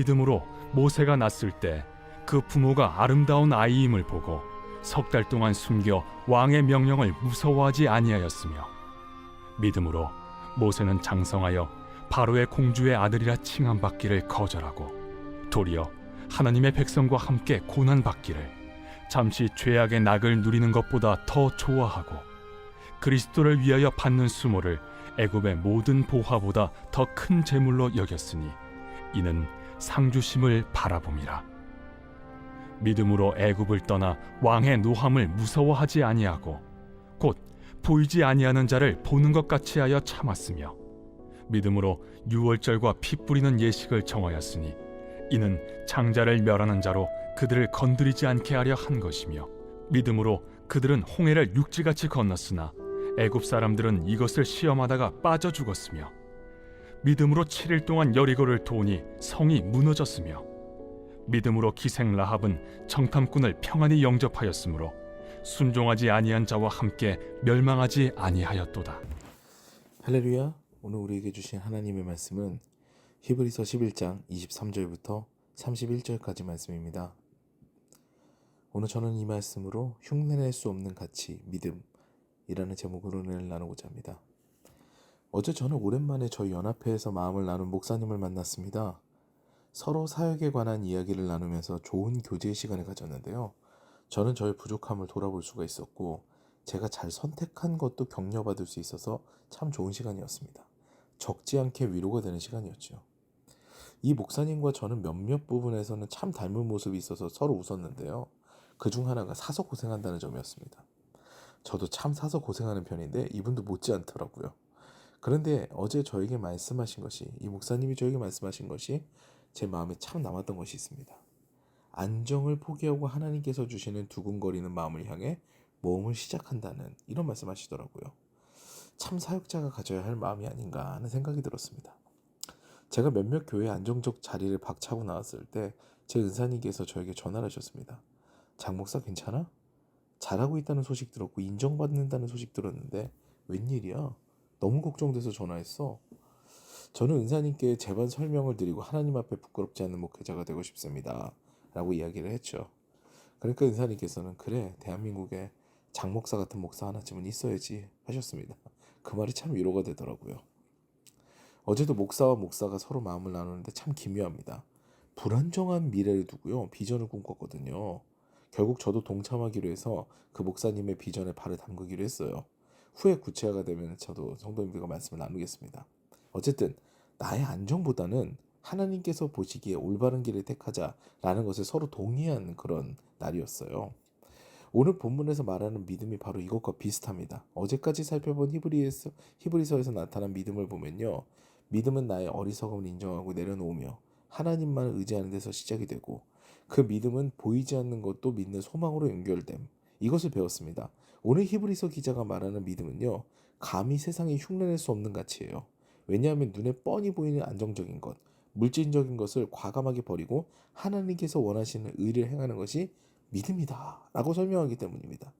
믿음으로 모세가 낳았을 때 그 부모가 아름다운 아이임을 보고 석 달 동안 숨겨 왕의 명령을 무서워하지 아니하였으며, 믿음으로 모세는 장성하여 바로의 공주의 아들이라 칭함받기를 거절하고 도리어 하나님의 백성과 함께 고난받기를 잠시 죄악의 낙을 누리는 것보다 더 좋아하고 그리스도를 위하여 받는 수모를 애굽의 모든 보화보다 더 큰 재물로 여겼으니 이는 상주심을 바라봄이라. 믿음으로 애굽을 떠나 왕의 노함을 무서워하지 아니하고 곧 보이지 아니하는 자를 보는 것 같이 하여 참았으며, 믿음으로 유월절과 피 뿌리는 예식을 정하였으니 이는 장자를 멸하는 자로 그들을 건드리지 않게 하려 한 것이며, 믿음으로 그들은 홍해를 육지같이 건넜으나 애굽 사람들은 이것을 시험하다가 빠져 죽었으며, 믿음으로 7일 동안 여리고를 도우니 성이 무너졌으며, 믿음으로 기생 라합은 정탐꾼을 평안히 영접하였으므로 순종하지 아니한 자와 함께 멸망하지 아니하였도다. 할렐루야. 오늘 우리에게 주신 하나님의 말씀은 히브리서 11장 23절부터 31절까지 말씀입니다. 오늘 저는 이 말씀으로 흉내낼 수 없는 가치, 믿음이라는 제목으로 은혜를 나누고자 합니다. 어제 저는 오랜만에 저희 연합회에서 마음을 나눈 목사님을 만났습니다. 서로 사역에 관한 이야기를 나누면서 좋은 교제 시간을 가졌는데요. 저는 저의 부족함을 돌아볼 수가 있었고, 제가 잘 선택한 것도 격려받을 수 있어서 참 좋은 시간이었습니다. 적지 않게 위로가 되는 시간이었죠. 이 목사님과 저는 몇몇 부분에서는 참 닮은 모습이 있어서 서로 웃었는데요. 그중 하나가 사서 고생한다는 점이었습니다. 저도 참 사서 고생하는 편인데 이분도 못지않더라고요. 그런데 어제 저에게 말씀하신 것이, 이 목사님이 저에게 말씀하신 것이 제 마음에 참 남았던 것이 있습니다. 안정을 포기하고 하나님께서 주시는 두근거리는 마음을 향해 모험을 시작한다는, 이런 말씀하시더라고요. 참 사역자가 가져야 할 마음이 아닌가 하는 생각이 들었습니다. 제가 몇몇 교회 안정적 자리를 박차고 나왔을 때 제 은사님께서 저에게 전화를 하셨습니다. 장 목사 괜찮아? 잘하고 있다는 소식 들었고 인정받는다는 소식 들었는데 웬일이야? 너무 걱정돼서 전화했어. 저는 은사님께 제발 설명을 드리고 하나님 앞에 부끄럽지 않는 목회자가 되고 싶습니다 라고 이야기를 했죠. 그러니까 은사님께서는 그래, 대한민국에 장 목사 같은 목사 하나쯤은 있어야지 하셨습니다. 그 말이 참 위로가 되더라고요. 어제도 목사와 목사가 서로 마음을 나누는데 참 기묘합니다. 불안정한 미래를 두고요, 비전을 꿈꿨거든요. 결국 저도 동참하기로 해서 그 목사님의 비전에 발을 담그기로 했어요. 후에 구체화가 되면 저도 성도님들과 말씀을 나누겠습니다. 어쨌든 나의 안정보다는 하나님께서 보시기에 올바른 길을 택하자라는 것을 서로 동의한 그런 날이었어요. 오늘 본문에서 말하는 믿음이 바로 이것과 비슷합니다. 어제까지 살펴본 히브리서에서 나타난 믿음을 보면요, 믿음은 나의 어리석음을 인정하고 내려놓으며 하나님만을 의지하는 데서 시작이 되고, 그 믿음은 보이지 않는 것도 믿는 소망으로 연결됨, 이것을 배웠습니다. 오늘 히브리서 기자가 말하는 믿음은요, 감히 세상에 흉내낼 수 없는 가치예요. 왜냐하면 눈에 뻔히 보이는 안정적인 것, 물질적인 것을 과감하게 버리고 하나님께서 원하시는 의를 행하는 것이 믿음이다 라고 설명하기 때문입니다.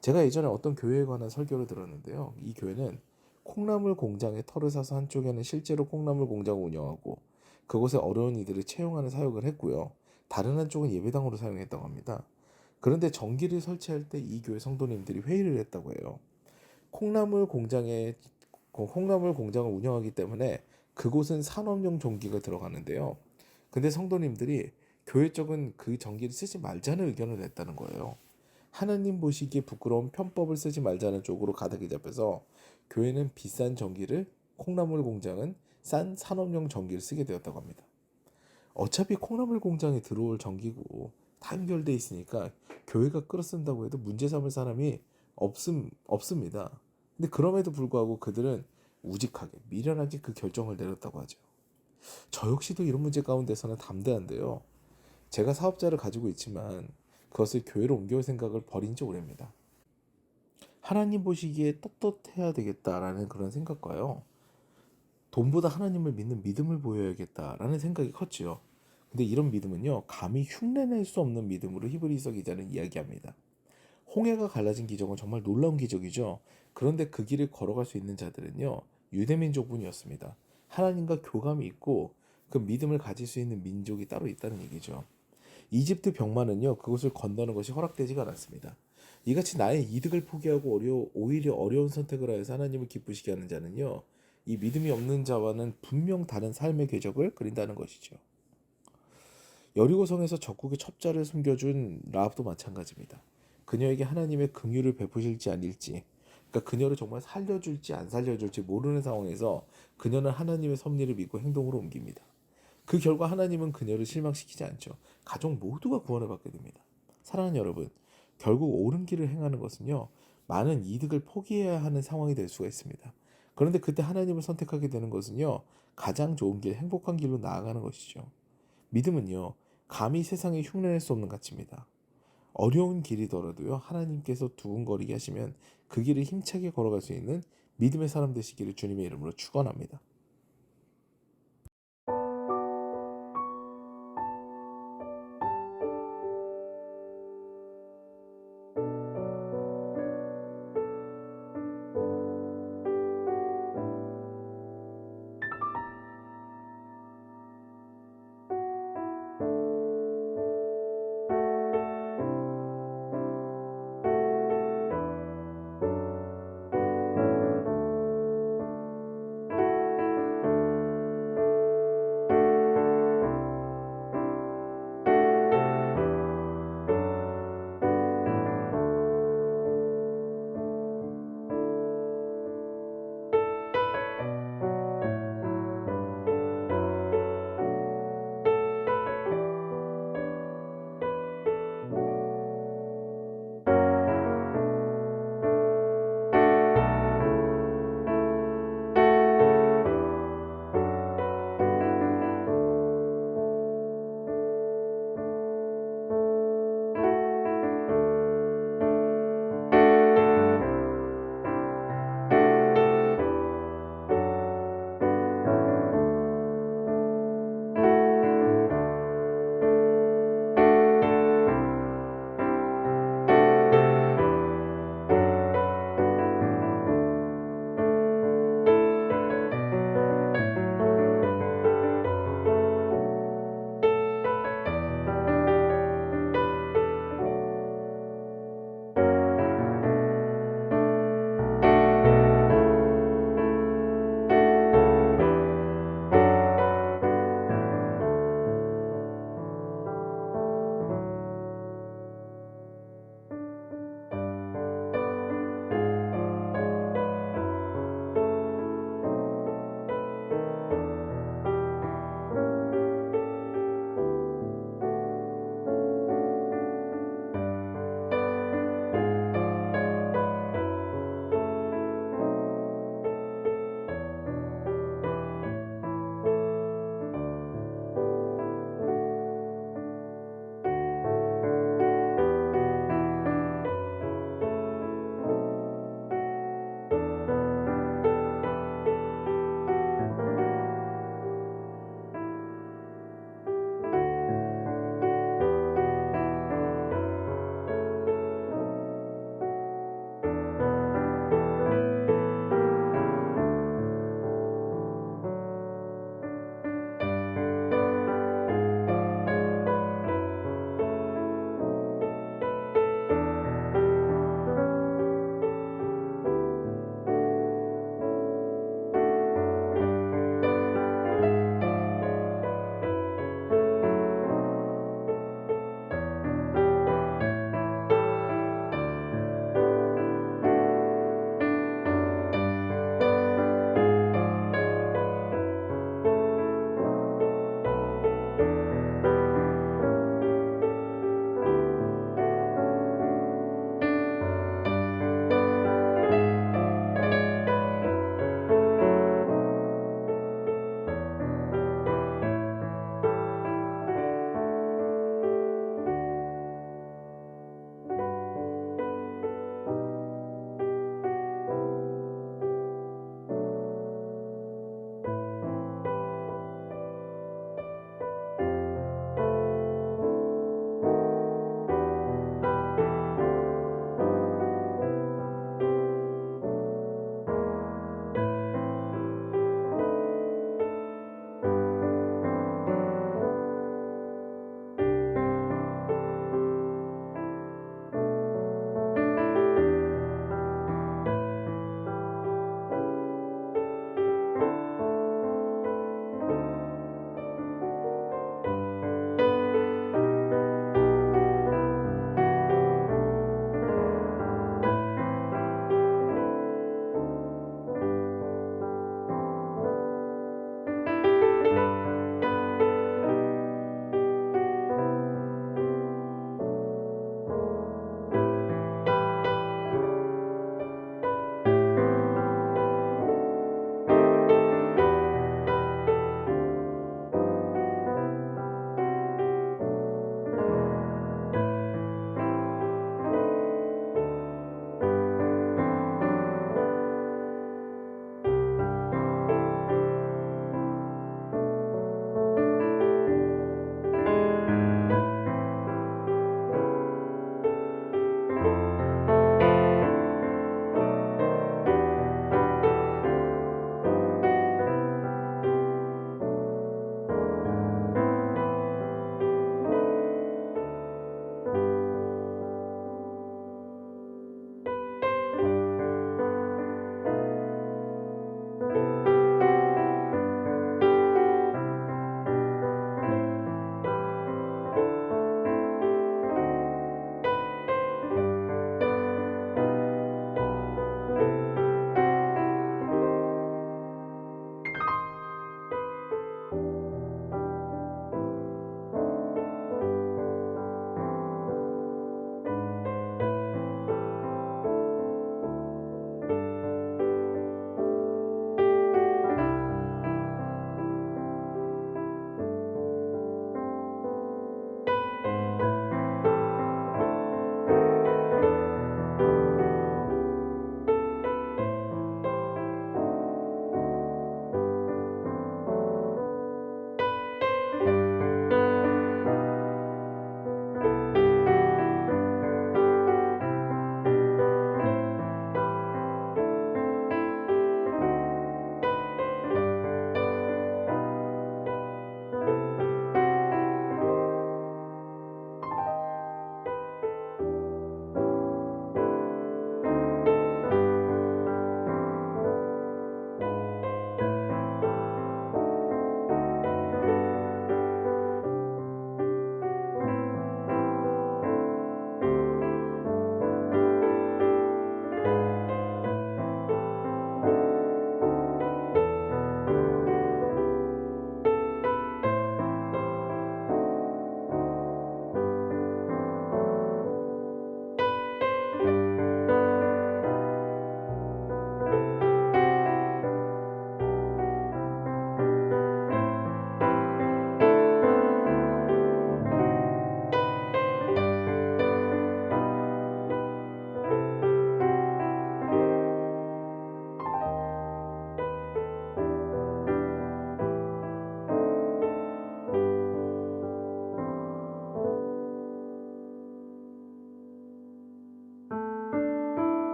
제가 예전에 어떤 교회에 관한 설교를 들었는데요, 이 교회는 콩나물 공장에 털을 사서 한쪽에는 실제로 콩나물 공장을 운영하고 그곳에 어려운 이들을 채용하는 사역을 했고요, 다른 한쪽은 예배당으로 사용했다고 합니다. 그런데 전기를 설치할 때 이 교회 성도님들이 회의를 했다고 해요. 콩나물 공장을 운영하기 때문에 그곳은 산업용 전기가 들어가는데요. 근데 성도님들이 교회 쪽은 그 전기를 쓰지 말자는 의견을 냈다는 거예요. 하나님 보시기에 부끄러운 편법을 쓰지 말자는 쪽으로 가닥이 잡혀서 교회는 비싼 전기를, 콩나물 공장은 싼 산업용 전기를 쓰게 되었다고 합니다. 어차피 콩나물 공장에 들어올 전기고 다 연결돼 있으니까 교회가 끌어 쓴다고 해도 문제 삼을 사람이 없습니다. 근데 그럼에도 불구하고 그들은 우직하게 미련하게 그 결정을 내렸다고 하죠. 저 역시도 이런 문제 가운데서는 담대한데요, 제가 사업자를 가지고 있지만 그것을 교회로 옮겨올 생각을 버린 지 오래입니다. 하나님 보시기에 떳떳해야 되겠다라는 그런 생각과요, 돈보다 하나님을 믿는 믿음을 보여야겠다라는 생각이 컸지요. 근데 이런 믿음은요, 감히 흉내낼 수 없는 믿음으로 히브리서 기자는 이야기합니다. 홍해가 갈라진 기적은 정말 놀라운 기적이죠. 그런데 그 길을 걸어갈 수 있는 자들은요, 유대민족뿐이었습니다. 하나님과 교감이 있고 그 믿음을 가질 수 있는 민족이 따로 있다는 얘기죠. 이집트 병마는요, 그것을 건너는 것이 허락되지가 않았습니다. 이같이 나의 이득을 포기하고 오히려 어려운 선택을 하여서 하나님을 기쁘시게 하는 자는요, 이 믿음이 없는 자와는 분명 다른 삶의 궤적을 그린다는 것이죠. 여리고성에서 적국의 첩자를 숨겨준 라합도 마찬가지입니다. 그녀에게 하나님의 긍휼을 베푸실지 아닐지, 그러니까 그녀를 정말 살려줄지 안 살려줄지 모르는 상황에서 그녀는 하나님의 섭리를 믿고 행동으로 옮깁니다. 그 결과 하나님은 그녀를 실망시키지 않죠. 가족 모두가 구원을 받게 됩니다. 사랑하는 여러분, 결국 옳은 길을 행하는 것은요, 많은 이득을 포기해야 하는 상황이 될 수가 있습니다. 그런데 그때 하나님을 선택하게 되는 것은요, 가장 좋은 길, 행복한 길로 나아가는 것이죠. 믿음은요, 감히 세상에 흉내낼 수 없는 가치입니다. 어려운 길이더라도요, 하나님께서 두근거리게 하시면 그 길을 힘차게 걸어갈 수 있는 믿음의 사람 되시기를 주님의 이름으로 축원합니다.